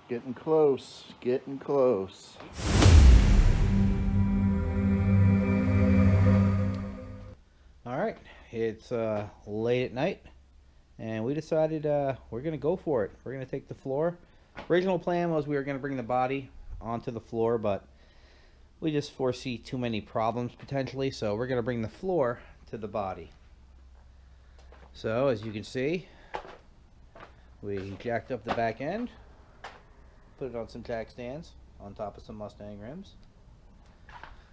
Getting close, getting close. All right, it's late at night, and we decided we're gonna go for it. We're gonna take the floor. Original plan was we were gonna bring the body onto the floor, but we just foresee too many problems potentially, so we're gonna bring the floor to the body. So as you can see, we jacked up the back end, put it on some jack stands on top of some Mustang rims.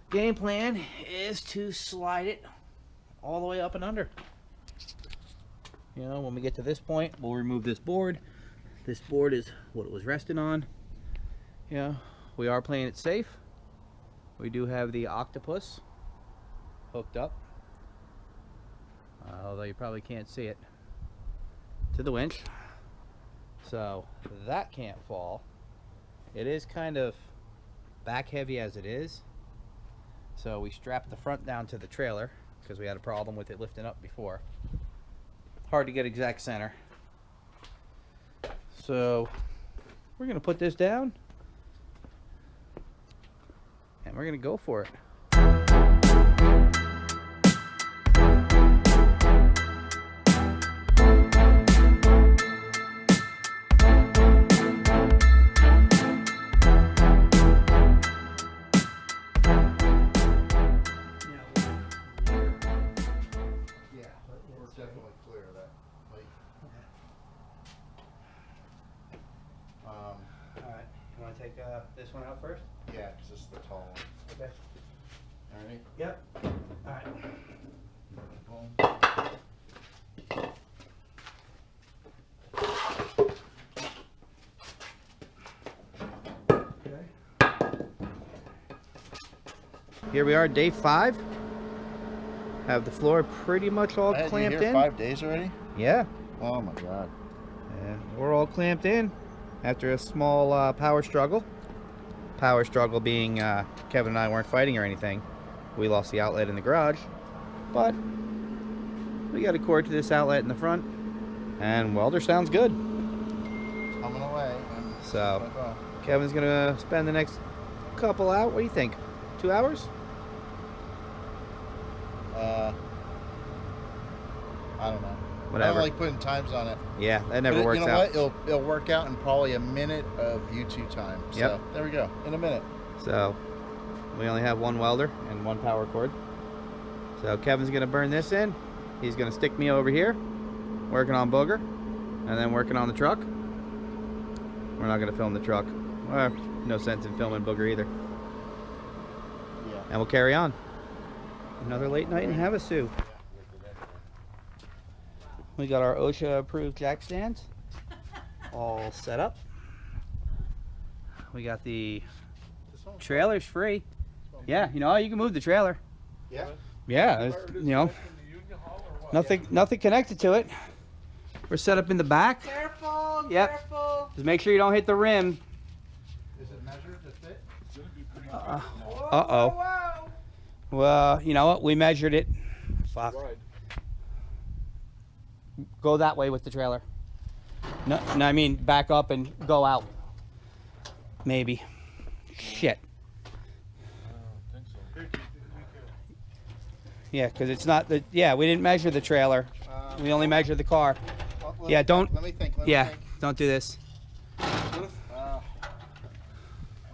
Game plan is to slide it all the way up and under. You know, when we get to this point, we'll remove this board. This board is what it was resting on. You know, we are playing it safe. We do have the octopus hooked up, although you probably can't see it, to the winch. So that can't fall. It is kind of back heavy as it is. So we strapped the front down to the trailer because we had a problem with it lifting up before. Hard to get exact center. So we're gonna put this down and we're gonna go for it. Definitely clear of that. Alright, you want to take this one out first? Yeah, because this is the tall one. Okay. Alright. Yep. Alright. Here we are, day 5. Have the floor pretty much all clamped in. 5 days already? Yeah. Oh my god. Yeah, we're all clamped in after a small power struggle. Power struggle being Kevin and I weren't fighting or anything. We lost the outlet in the garage, but we got a cord to this outlet in the front, and welder sounds good. It's coming away. So Kevin's gonna spend the next couple out. What do you think? 2 hours? I don't know. Whatever. I don't like putting times on it. Yeah, that never But works you know out. what? It'll work out in probably a minute of YouTube time. So Yep. there we go. In a minute. So we only have one welder and one power cord. So Kevin's gonna burn this in. He's gonna stick me over here, working on booger, and then working on the truck. We're not gonna film the truck. Well, no sense in filming booger either. Yeah. And we'll carry on. Another late night in Havasu. We got our OSHA approved jack stands all set up. We got the trailers free. Yeah, you know, you can move the trailer. Yeah. Yeah, you know, nothing connected to it. We're set up in the back. Careful, Yep. careful. Just make sure you don't hit the rim. Is it measured to fit? Uh-oh. Whoa. Well, you know what? We measured it. Fuck. Go that way with the trailer. No, I mean back up and go out. Maybe. Shit. Yeah, because it's not the. Yeah, we didn't measure the trailer. We only measured the car. Yeah, don't. Let me think. Yeah, don't do this. What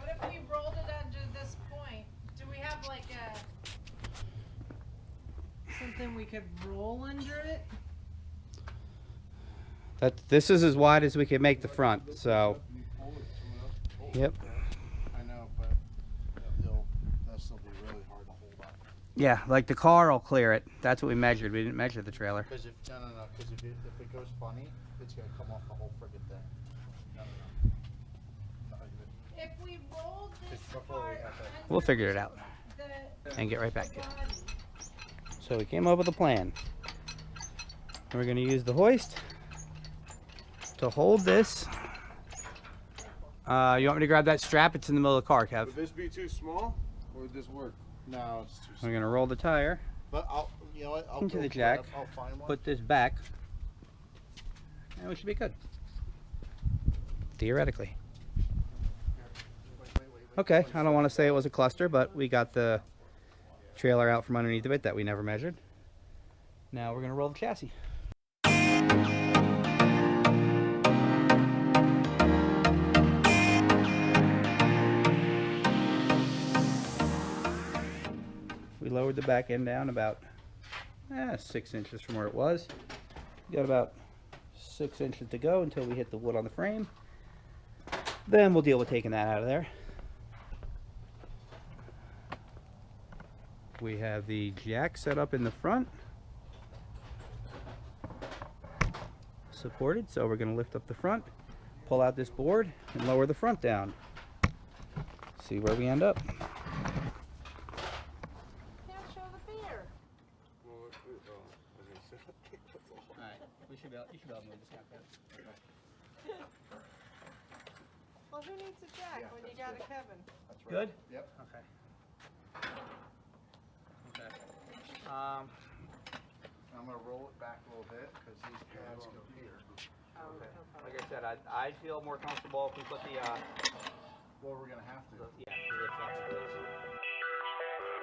if we rolled it under this point? Do we have like something we could roll under it? This is as wide as we can make the front. So. Yep. I know, but that'll still be really hard to hold up. Yeah, like the car will clear it. That's what we measured. We didn't measure the trailer. Because if if it goes funny, it's gonna come off the whole friggin' thing. No. Not even. If we rolled this Before we part have to- under We'll figure it out the and get right back to you. body. So we came up with a plan. We're going to use the hoist to hold this. You want me to grab that strap? It's in the middle of the car, Kev. Would this be too small, or would this work? No, it's too We're small. going to roll the tire But you know what? I'll into go the for it. jack, I'll find one. put this back, and we should be good. Theoretically. Okay, I don't want to say it was a cluster, but we got the trailer out from underneath of it that we never measured. Now we're going to roll the chassis. We lowered the back end down about 6 inches from where it was. We got about 6 inches to go until we hit the wood on the frame. Then we'll deal with taking that out of there. We have the jack set up in the front, supported, so we're going to lift up the front, pull out this board, and lower the front down. See where we end up. Can't show the beer. Alright, you should be able to move this now. Well, who needs a jack when you got a Kevin? That's right. Good? Yep. Okay. Okay. I'm gonna roll it back a little bit because these pads go here. Oh, Okay. no problem. Like I said, I feel more comfortable if we put the, Well, we're gonna have to. yeah, the lift off of those.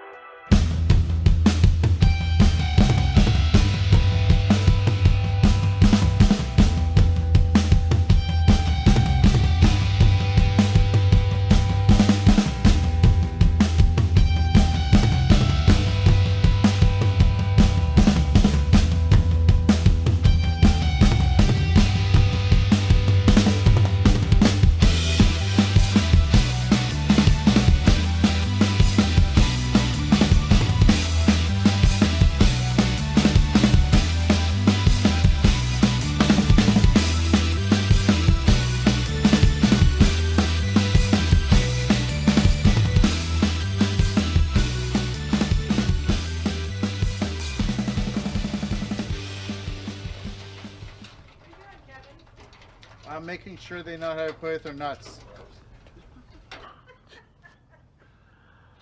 I'm making sure they know how to play with their nuts.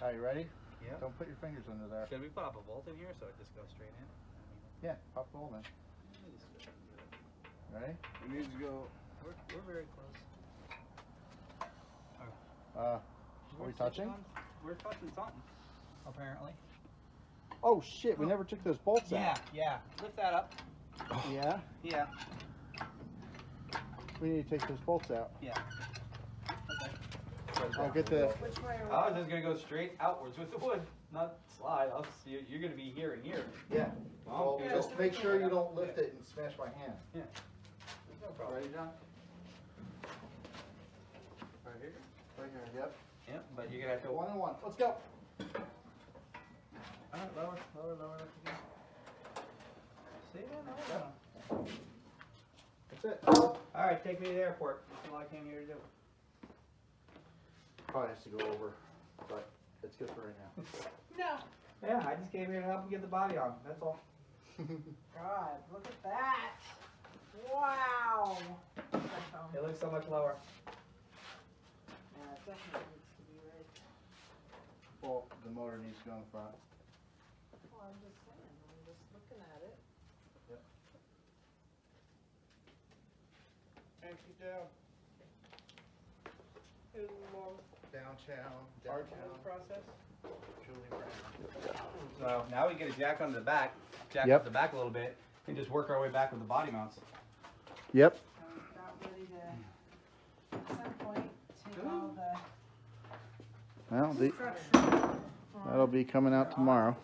Are you ready? Yeah. Don't put your fingers under there. Should we put up a bolt in here so it just goes straight in? Yeah, pop the hole in. Ready? It needs to go. We're very close. Are we touching? We're touching something, apparently. Oh shit, we never took those bolts out. Yeah. Lift that up. Yeah? Yeah. We need to take those bolts out. Yeah. I'll get the... Which way are we? I was just gonna go straight outwards with the wood, not slide. You're gonna be here and here. Yeah. Well, Well, just make sure you don't lift it and smash my hand. Yeah. No problem. Ready, John? Right here. Right here, yep. Yeah, but you're gonna have to. One and one. Let's go. Alright, lower. Again. See that? No. That's it. Alright, take me to the airport. That's all I came here to do. Probably has to go over, but it's good for right now. No. Yeah, I just came here to help him get the body on. That's all. God, look at that. Wow. It looks so much lower. Yeah, it definitely needs to be right. Well, the motor needs to go in the front. Well, I'm just saying, I'm just looking at it. Yep. And keep down. Who's more Downtown. Process. Julie Brown. So now we get a jack on the back, jack Yep. up the back a little bit, and just work our way back with the body mounts. Yep. I'm about ready to, at some point, take all Well, the structure. that'll be coming out tomorrow.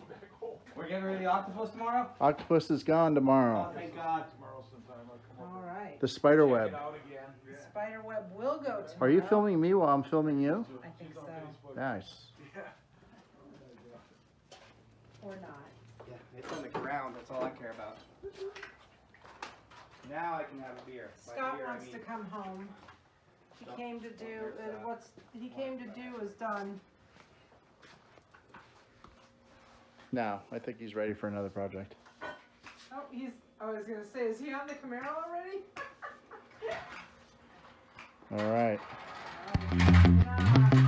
We're getting rid of the octopus tomorrow? Octopus is gone tomorrow. Oh, thank God. Tomorrow sometime I'll come All right. The spider Check web. it out again. The spider web will go tomorrow. Are you filming me while I'm filming you? I think so. Nice. Or not. Yeah, it's on the ground. That's all I care about. Now I can have a beer. By Scott beer, I wants mean- to come home. He Don't- came to do, there's that. what's he came to do is done. Now, I think he's ready for another project. Oh, I was gonna say, is he on the Camaro already? All right. Nah.